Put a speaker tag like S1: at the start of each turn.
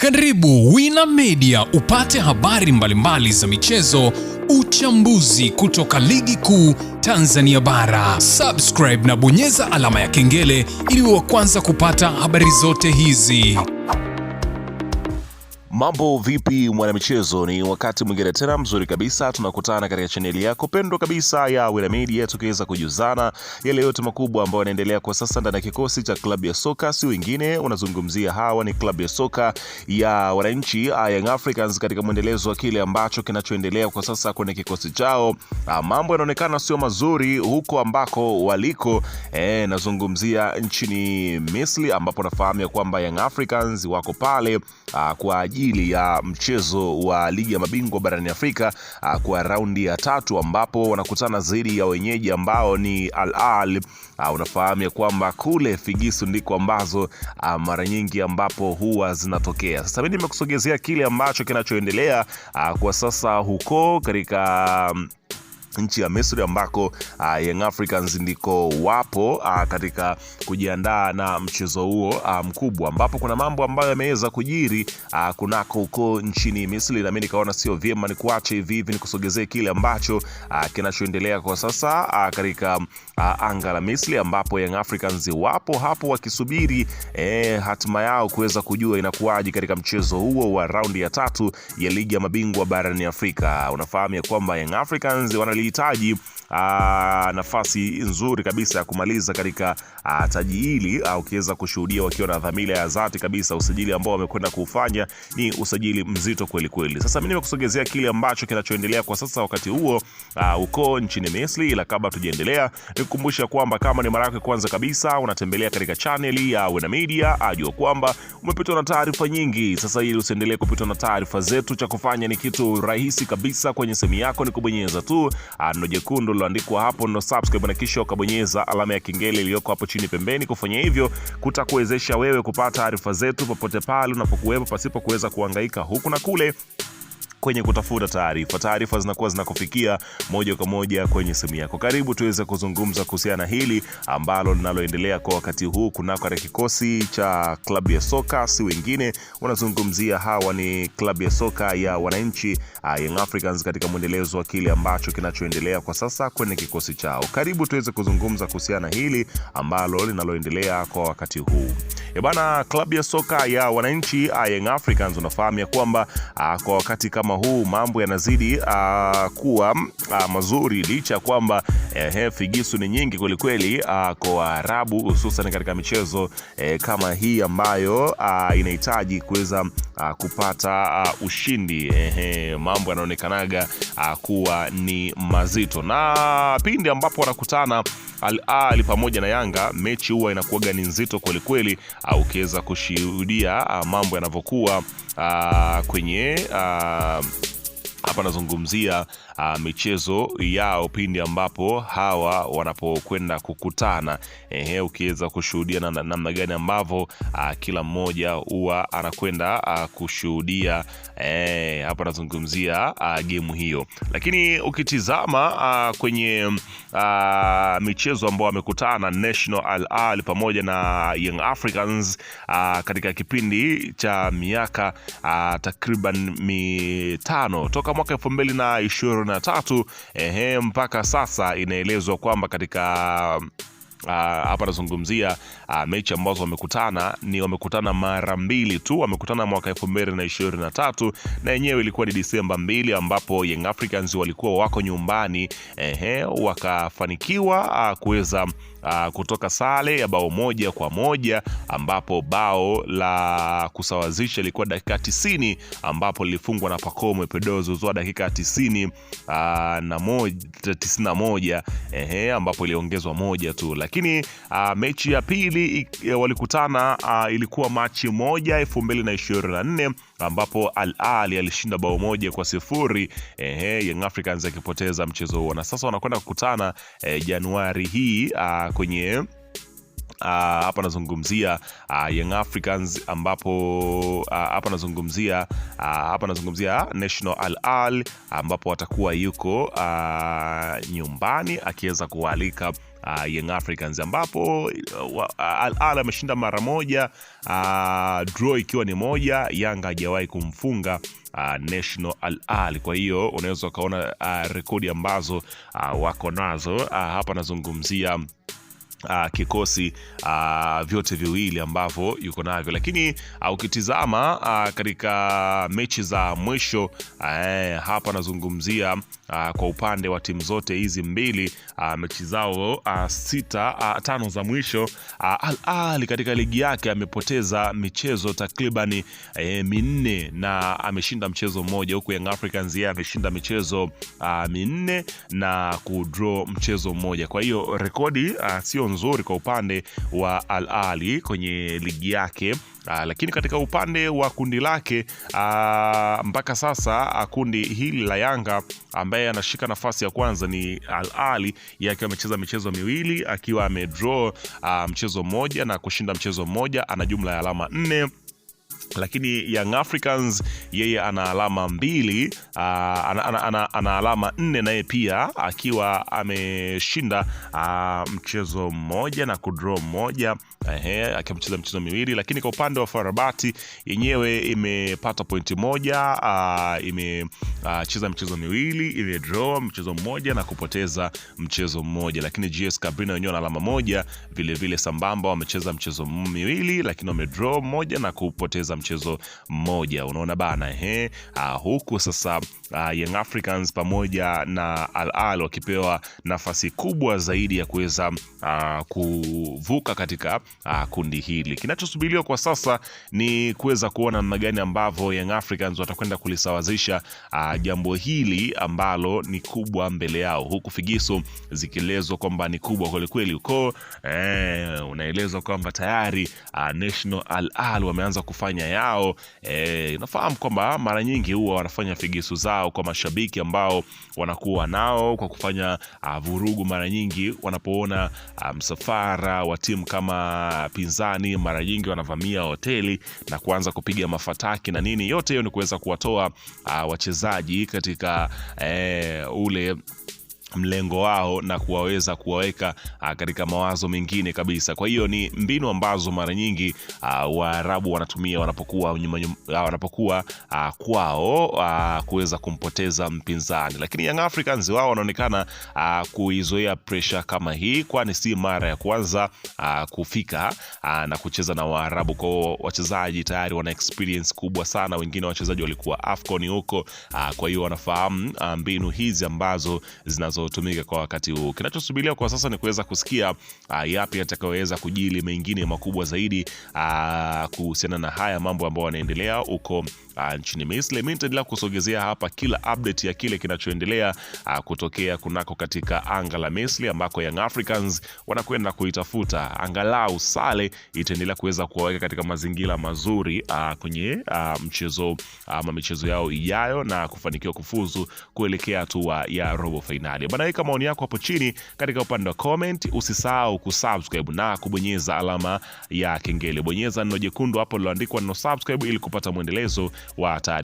S1: Karibu Wina Media upate habari mbalimbali za michezo, uchambuzi kutoka ligi kuu Tanzania bara. Subscribe na bonyeza alama ya kengele ili uwe wa kwanza kupata habari zote hizi.
S2: Mambo vipi mwanamichezo, ni wakati mwingine tena mzuri kabisa tunakutana katika chaneli yako pendwa kabisa ya Wina Media, tukiweza kujuzana yale yote makubwa ambayo yanaendelea kwa sasa ndani ya kikosi cha klabu ya soka. Si wengine unazungumzia, hawa ni klabu ya soka ya wananchi Young Africans, katika mwendelezo wa kile ambacho kinachoendelea kwa sasa kwenye kikosi chao. Mambo yanaonekana sio mazuri huko ambako waliko. Nazungumzia nchini Misri, ambapo nafahamu ya kwamba Young Africans wako pale kwa ajili ya mchezo wa ligi ya mabingwa barani Afrika kwa raundi ya 3, ambapo wanakutana zaidi ya wenyeji ambao ni Al Ahly. Unafahamu ya kwamba kule Figisu ndiko ambazo mara nyingi ambapo huwa zinatokea. Sasa mimi nimekusogezea kile ambacho kinachoendelea kwa sasa huko katika nchi ya Misri, ambako Young Africans ndiko wapo katika kujiandaa na mchezo huo mkubwa, ambapo kuna mambo ambayo yameweza kujiri kunako huko nchini Misri, na mimi nikaona sio vyema nikuache hivi nikusogezee kile ambacho kinachoendelea kwa sasa katika anga la Misri, ambapo Young Africans wapo hapo wakisubiri hatima yao kuweza kujua inakuwaje katika mchezo huo wa raundi ya 3 ya ligi ya mabingwa barani Afrika. Unafahamu ya kwamba Young Africans wanalihitaji nafasi nzuri kabisa ya kumaliza katika taji hili, ukiweza kushuhudia wakiwa na dhamira ya dhati kabisa. Usajili ambao wamekwenda kufanya ni usajili mzito kweli kweli. Sasa mimi nimekusogezea kile ambacho kinachoendelea kwa sasa wakati huo uko nchini Misri, ila kabla tujaendelea nikukumbusha kwamba kama ni mara yako kwanza kabisa unatembelea katika channel ya Wina Media, ajua kwamba umepitwa na taarifa nyingi. Sasa ili usiendelee kupitwa na taarifa zetu, cha kufanya ni kitu rahisi kabisa. Kwenye simu yako ni kubonyeza tu neno jekundu liloandikwa hapo no subscribe, na kisha ukabonyeza alama ya kengele iliyoko hapo chini pembeni. Kufanya hivyo kutakuwezesha wewe kupata taarifa zetu popote pale unapokuwepo, pasipo kuweza kuhangaika huku na kule kwenye kutafuta taarifa. Taarifa zinakuwa zinakufikia moja kwa moja kwenye simu yako. Karibu tuweze kuzungumza kuhusiana hili ambalo linaloendelea kwa wakati huu kunako katika kikosi cha klabu ya soka. Si wengine unazungumzia, hawa ni klabu ya soka ya wananchi Young Africans, katika mwendelezo wa kile ambacho kinachoendelea kwa sasa kwenye kikosi chao. Karibu tuweze kuzungumza kuhusiana hili ambalo linaloendelea kwa wakati huu. Bana, klabu ya soka ya wananchi Young Africans, unafahamu ya kwamba kwa wakati kama huu mambo yanazidi kuwa mazuri, licha ya kwamba figisu ni nyingi kweli kweli kwa Waarabu, hususan katika michezo kama hii ambayo inahitaji kuweza kupata ushindi. Mambo yanaonekanaga kuwa ni mazito, na pindi ambapo wanakutana Al Ahly pamoja na Yanga, mechi huwa inakuwa ni nzito kweli kweli, ukiweza kushuhudia mambo yanavyokuwa kwenye hapa nazungumzia michezo yao pindi ambapo hawa wanapokwenda kukutana. Ukiweza kushuhudia namna gani ambavyo kila mmoja huwa anakwenda kushuhudia. Hapa nazungumzia game hiyo, lakini ukitizama kwenye michezo ambao wamekutana National Al Ahly pamoja na Young Africans katika kipindi cha miaka takriban 5 toka mwaka 2023 mpaka sasa, inaelezwa kwamba katika hapa nazungumzia mechi ambazo wamekutana mara 2 tu. Wamekutana mwaka 2023 na yenyewe ilikuwa ni Disemba 2, ambapo Young Africans walikuwa wako nyumbani, wakafanikiwa kuweza kutoka sare ya bao 1-1, ambapo bao la kusawazisha ilikuwa dakika 90, ambapo lilifungwa na Pacome Pedroso zwa dakika 91, ambapo iliongezwa 1 tu. Lakini mechi ya pili walikutana, ilikuwa Machi 1 2024, ambapo Al Ahly alishinda bao 1-0, Young Africans akipoteza mchezo huo, na sasa wanakwenda kukutana Januari hii kwenye hapa nazungumzia Young Africans, ambapo hapa nazungumzia National Al Ahly, ambapo watakuwa yuko nyumbani akiweza kualika Young Africans, ambapo Al Ahly ameshinda mara moja, draw ikiwa ni moja. Yanga hajawahi kumfunga National Al Ahly. Kwa hiyo unaweza ukaona rekodi ambazo wako nazo hapa. Nazungumzia kikosi vyote viwili ambavyo yuko navyo, lakini ukitizama katika mechi za mwisho hapa nazungumzia kwa upande wa timu zote hizi mbili, mechi zao 5 za mwisho, Al Ahly katika ligi yake amepoteza michezo takriban 4 na ameshinda mchezo mmoja, huku Young Africans yeye ameshinda michezo 4 na kudraw mchezo mmoja. Kwa hiyo rekodi sio nzuri kwa upande wa Al Ahly kwenye ligi yake. Lakini katika upande wa kundi lake mpaka sasa kundi hili la Yanga ambaye anashika nafasi ya kwanza ni Al Ahly, yeye akiwa amecheza michezo miwili, akiwa amedraw mchezo mmoja na kushinda mchezo mmoja, ana jumla ya alama 4. Lakini Young Africans yeye ana alama 2, ana alama 4 naye pia akiwa ameshinda mchezo mmoja na kudraw mmoja, akiwa amecheza mchezo miwili. Lakini kwa upande wa Farabati yenyewe imepata pointi moja, imecheza mchezo miwili, imedraw mchezo mmoja na kupoteza mchezo mmoja. Lakini GS Kabrina wenyewe na alama 1 vile sambamba, wamecheza mchezo miwili lakini wamedraw mmoja na kupoteza mchezo mmoja. Unaona bana, huku sasa Young Africans pamoja na Al Ahly wakipewa nafasi kubwa zaidi ya kuweza kuvuka katika kundi hili. Kinachosubiriwa kwa sasa ni kuweza kuona namna gani ambavyo Young Africans watakwenda kulisawazisha jambo hili ambalo ni kubwa mbele yao, huku figisu zikielezwa kwamba ni kubwa kweli kweli. Uko unaelezwa kwamba tayari National Al Ahly wameanza kufanya yao. Unafahamu kwamba mara nyingi huwa wanafanya figisu zao kwa mashabiki ambao wanakuwa nao kwa kufanya vurugu. Mara nyingi wanapoona msafara wa timu kama pinzani, mara nyingi wanavamia hoteli na kuanza kupiga mafataki na nini. Yote hiyo ni kuweza kuwatoa wachezaji katika ule mlengo wao na kuwaweza kuwaweka katika mawazo mengine kabisa. Kwa hiyo ni mbinu ambazo mara nyingi Waarabu wanatumia wanapokuwa kwao kuweza kumpoteza mpinzani. Lakini Young Africans wao wanaonekana kuizoea pressure kama hii, kwani si mara ya kwanza kufika na kucheza na Waarabu. Kwa wachezaji tayari wana experience kubwa sana, wengine wachezaji walikuwa AFCON huko. Kwa hiyo wanafahamu mbinu hizi ambazo zinazotumika kwa wakati huu. Kinachosubiria kwa sasa ni kuweza kusikia yapi yatakayoweza kujili mengine makubwa zaidi kuhusiana na haya mambo ambayo yanaendelea huko nchini Misri. Mimi nitaendelea kusogezea hapa kila update ya kile kinachoendelea kutokea kunako katika anga la Misri, ambako Young Africans wanakwenda kuitafuta angalau sare itaendelea kuweza kuwaweka katika mazingira mazuri kwenye michezo yao ijayo na kufanikiwa kufuzu kuelekea hatua ya robo finali. Bana, weka maoni yako hapo chini katika upande wa comment. Usisahau kusubscribe na kubonyeza alama ya kengele. Bonyeza neno jekundu hapo liloandikwa neno subscribe ili kupata mwendelezo wa taarifa.